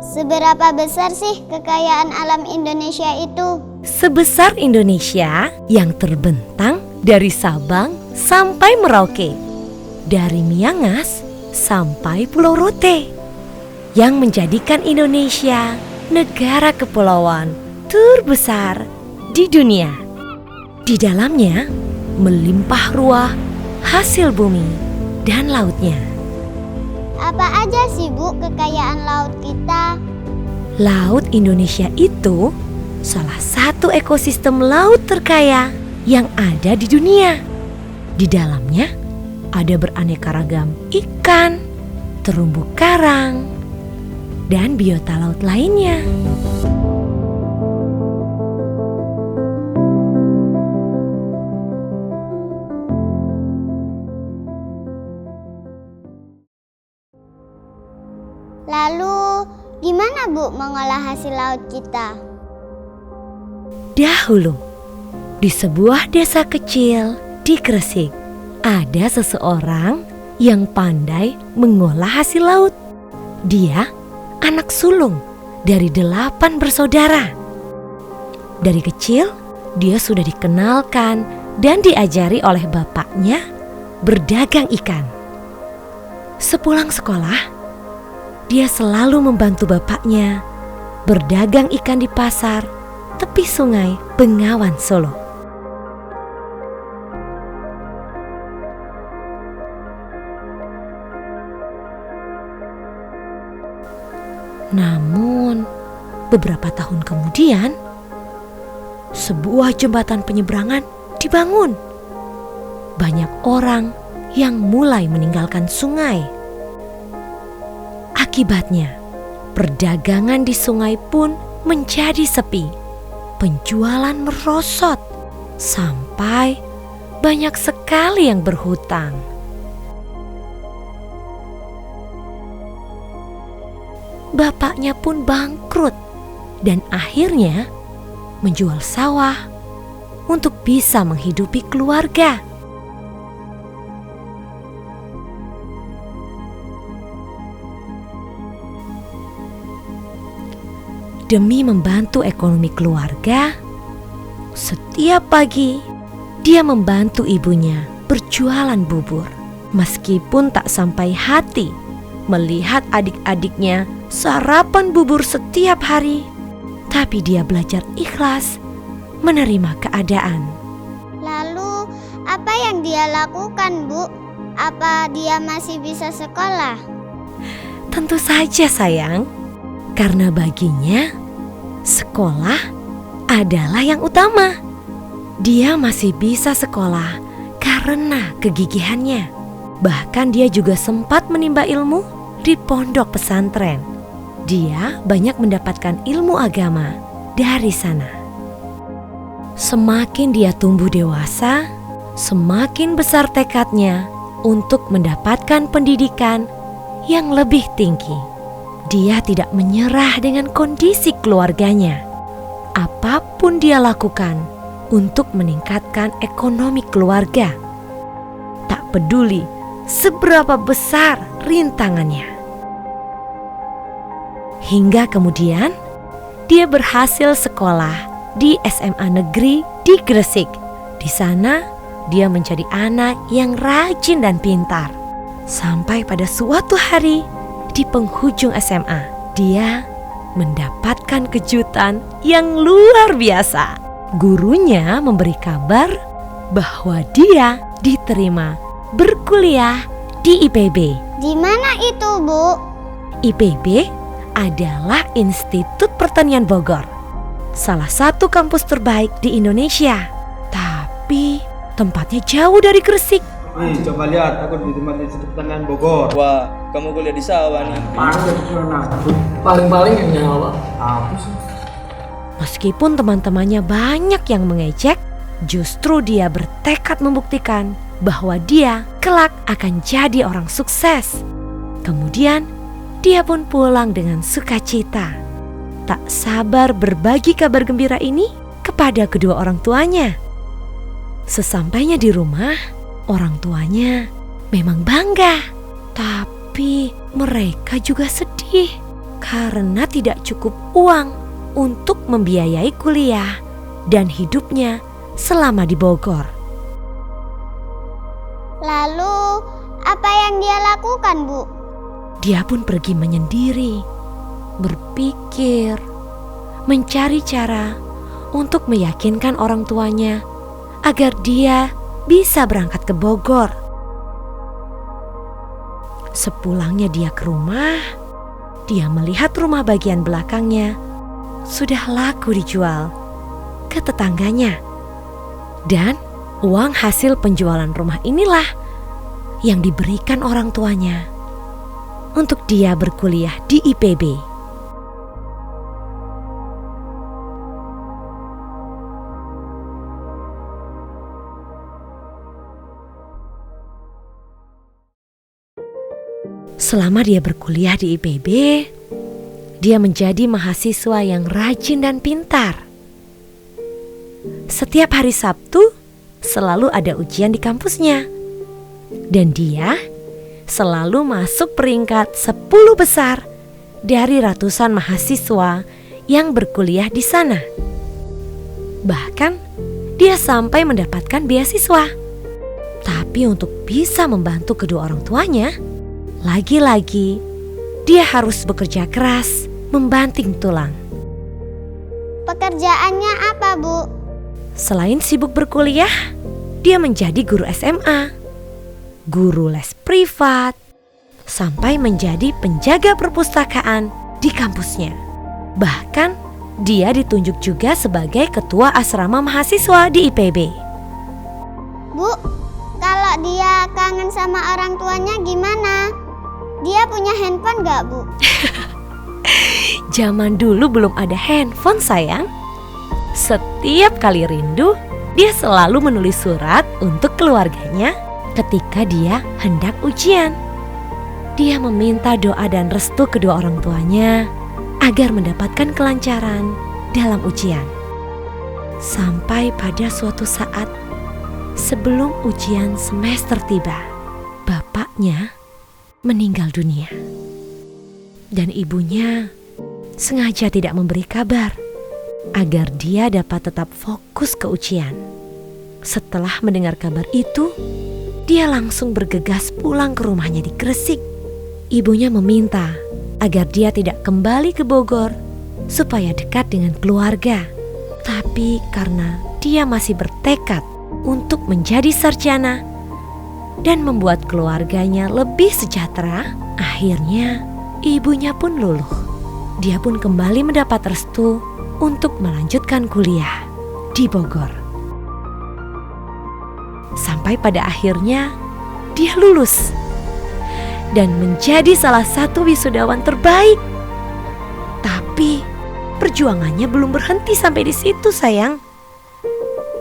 Seberapa besar sih kekayaan alam Indonesia itu? Sebesar Indonesia yang terbentang dari Sabang sampai Merauke, dari Miangas sampai Pulau Rote, yang menjadikan Indonesia negara kepulauan terbesar di dunia. Di dalamnya melimpah ruah hasil bumi dan lautnya. Apa aja sih Bu kekayaan laut kita? Laut Indonesia itu salah satu ekosistem laut terkaya yang ada di dunia. Di dalamnya ada beraneka ragam ikan, terumbu karang, dan biota laut lainnya. Lalu, gimana Bu mengolah hasil laut kita? Dahulu, di sebuah desa kecil di Gresik, ada seseorang yang pandai mengolah hasil laut. Dia anak sulung dari 8 bersaudara. Dari kecil, dia sudah dikenalkan dan diajari oleh bapaknya berdagang ikan. Sepulang sekolah, dia selalu membantu bapaknya berdagang ikan di pasar tepi sungai Bengawan Solo. Namun, beberapa tahun kemudian, sebuah jembatan penyeberangan dibangun. Banyak orang yang mulai meninggalkan sungai. Akibatnya, perdagangan di sungai pun menjadi sepi. Penjualan merosot sampai banyak sekali yang berhutang. Bapaknya pun bangkrut dan akhirnya menjual sawah untuk bisa menghidupi keluarga. Demi membantu ekonomi keluarga, setiap pagi dia membantu ibunya berjualan bubur. Meskipun tak sampai hati melihat adik-adiknya sarapan bubur setiap hari, tapi dia belajar ikhlas menerima keadaan. Lalu, apa yang dia lakukan Bu? Apa dia masih bisa sekolah? Tentu saja sayang, karena baginya sekolah adalah yang utama. Dia masih bisa sekolah karena kegigihannya. Bahkan dia juga sempat menimba ilmu di pondok pesantren. Dia banyak mendapatkan ilmu agama dari sana. Semakin dia tumbuh dewasa, semakin besar tekadnya untuk mendapatkan pendidikan yang lebih tinggi. Dia tidak menyerah dengan kondisi keluarganya. Apapun dia lakukan untuk meningkatkan ekonomi keluarga. Tak peduli seberapa besar rintangannya. Hingga kemudian dia berhasil sekolah di SMA Negeri di Gresik. Di sana dia menjadi anak yang rajin dan pintar. Sampai pada suatu hari di penghujung SMA, dia mendapatkan kejutan yang luar biasa. Gurunya memberi kabar bahwa dia diterima berkuliah di IPB. Di mana itu Bu? IPB adalah Institut Pertanian Bogor, salah satu kampus terbaik di Indonesia. Tapi tempatnya jauh dari Gresik. Nih, coba lihat, aku di tempat Institut Pertanian Bogor. Wah, kamu kuliah di sawah nih. Paling-paling yang nyawa. Apa sih? Meskipun teman-temannya banyak yang mengejek, justru dia bertekad membuktikan bahwa dia kelak akan jadi orang sukses. Kemudian, dia pun pulang dengan sukacita. Tak sabar berbagi kabar gembira ini kepada kedua orang tuanya. Sesampainya di rumah, orang tuanya memang bangga, tapi mereka juga sedih karena tidak cukup uang untuk membiayai kuliah dan hidupnya selama di Bogor. Lalu, apa yang dia lakukan, Bu? Dia pun pergi menyendiri, berpikir, mencari cara untuk meyakinkan orang tuanya agar dia bisa berangkat ke Bogor. Sepulangnya dia ke rumah, dia melihat rumah bagian belakangnya sudah laku dijual ke tetangganya. Dan uang hasil penjualan rumah inilah yang diberikan orang tuanya untuk dia berkuliah di IPB. Selama dia berkuliah di IPB, dia menjadi mahasiswa yang rajin dan pintar. Setiap hari Sabtu selalu ada ujian di kampusnya. Dan dia selalu masuk peringkat 10 besar dari ratusan mahasiswa yang berkuliah di sana. Bahkan dia sampai mendapatkan beasiswa. Tapi untuk bisa membantu kedua orang tuanya, lagi-lagi dia harus bekerja keras membanting tulang. Pekerjaannya apa, Bu? Selain sibuk berkuliah, dia menjadi guru SMA, guru les privat, sampai menjadi penjaga perpustakaan di kampusnya. Bahkan dia ditunjuk juga sebagai ketua asrama mahasiswa di IPB. Bu, kalau dia kangen sama orang tuanya gimana? Dia punya handphone gak, Bu? Zaman dulu belum ada handphone, sayang. Setiap kali rindu, dia selalu menulis surat untuk keluarganya ketika dia hendak ujian. Dia meminta doa dan restu kedua orang tuanya agar mendapatkan kelancaran dalam ujian. Sampai pada suatu saat sebelum ujian semester tiba, bapaknya meninggal dunia. Dan ibunya sengaja tidak memberi kabar agar dia dapat tetap fokus ke ujian. Setelah mendengar kabar itu, dia langsung bergegas pulang ke rumahnya di Gresik. Ibunya meminta agar dia tidak kembali ke Bogor supaya dekat dengan keluarga. Tapi karena dia masih bertekad untuk menjadi sarjana dan membuat keluarganya lebih sejahtera, akhirnya ibunya pun luluh. Dia pun kembali mendapat restu untuk melanjutkan kuliah di Bogor. Sampai pada akhirnya dia lulus dan menjadi salah satu wisudawan terbaik. Tapi perjuangannya belum berhenti sampai di situ, sayang.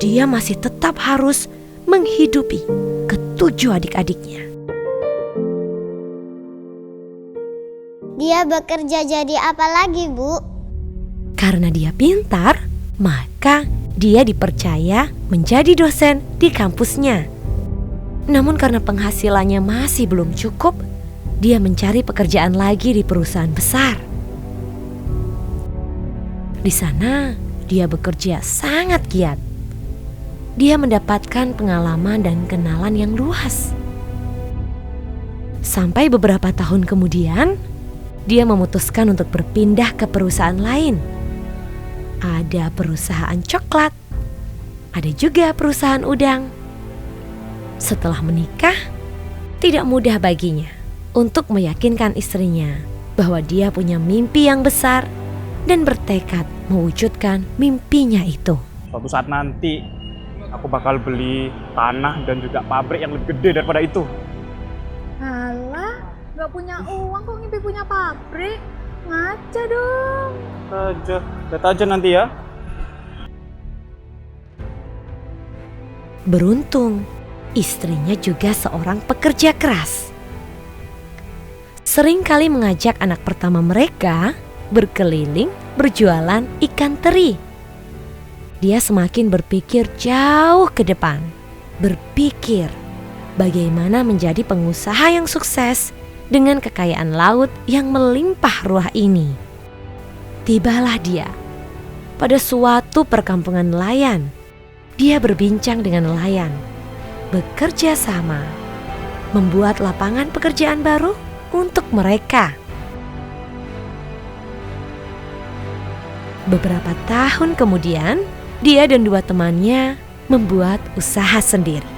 Dia masih tetap harus menghidupi ketujuh adik-adiknya. Dia bekerja jadi apa lagi, Bu? Karena dia pintar, maka dia dipercaya menjadi dosen di kampusnya. Namun karena penghasilannya masih belum cukup, dia mencari pekerjaan lagi di perusahaan besar. Di sana, dia bekerja sangat giat. Dia mendapatkan pengalaman dan kenalan yang luas. Sampai beberapa tahun kemudian, dia memutuskan untuk berpindah ke perusahaan lain. Ada perusahaan coklat, ada juga perusahaan udang. Setelah menikah, tidak mudah baginya untuk meyakinkan istrinya bahwa dia punya mimpi yang besar dan bertekad mewujudkan mimpinya itu. Suatu saat nanti aku bakal beli tanah dan juga pabrik yang lebih gede daripada itu. Alah, gak punya uang kok ngimpi punya pabrik? Ngaca dong. Lihat aja nanti ya. Beruntung, istrinya juga seorang pekerja keras. Sering kali mengajak anak pertama mereka berkeliling berjualan ikan teri. Dia semakin berpikir jauh ke depan, berpikir bagaimana menjadi pengusaha yang sukses dengan kekayaan laut yang melimpah ruah ini. Tibalah dia pada suatu perkampungan nelayan. Dia berbincang dengan nelayan, bekerja sama, membuat lapangan pekerjaan baru untuk mereka. Beberapa tahun kemudian, dia dan 2 temannya membuat usaha sendiri.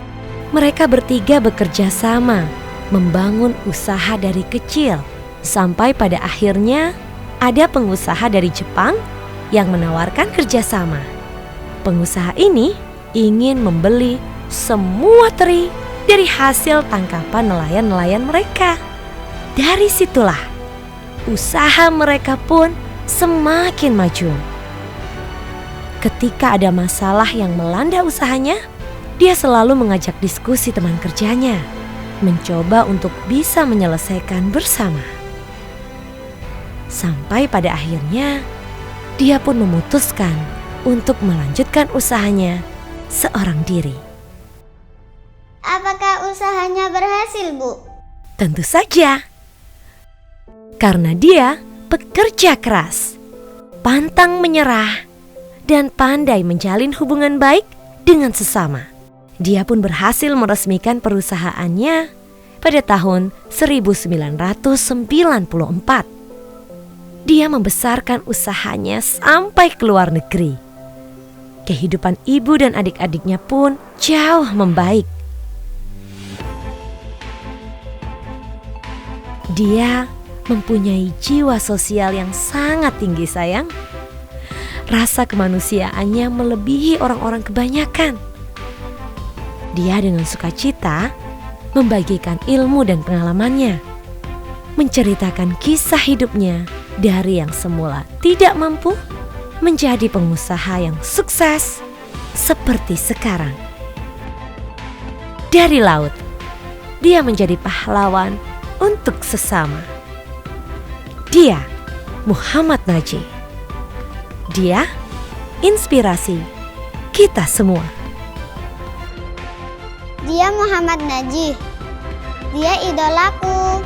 Mereka bertiga bekerja sama, membangun usaha dari kecil, sampai pada akhirnya ada pengusaha dari Jepang yang menawarkan kerjasama. Pengusaha ini ingin membeli semua teri dari hasil tangkapan nelayan-nelayan mereka. Dari situlah usaha mereka pun semakin maju. Ketika ada masalah yang melanda usahanya, dia selalu mengajak diskusi teman kerjanya, mencoba untuk bisa menyelesaikan bersama. Sampai pada akhirnya, dia pun memutuskan untuk melanjutkan usahanya seorang diri. Apakah usahanya berhasil, Bu? Tentu saja, karena dia bekerja keras, pantang menyerah, dan pandai menjalin hubungan baik dengan sesama. Dia pun berhasil meresmikan perusahaannya pada tahun 1994. Dia membesarkan usahanya sampai ke luar negeri. Kehidupan ibu dan adik-adiknya pun jauh membaik. Dia mempunyai jiwa sosial yang sangat tinggi, sayang. Rasa kemanusiaannya melebihi orang-orang kebanyakan. Dia dengan sukacita membagikan ilmu dan pengalamannya, menceritakan kisah hidupnya dari yang semula tidak mampu menjadi pengusaha yang sukses seperti sekarang. Dari laut, dia menjadi pahlawan untuk sesama. Dia Muhammad Najih. Dia inspirasi kita semua. Dia Muhammad Najih. Dia idolaku.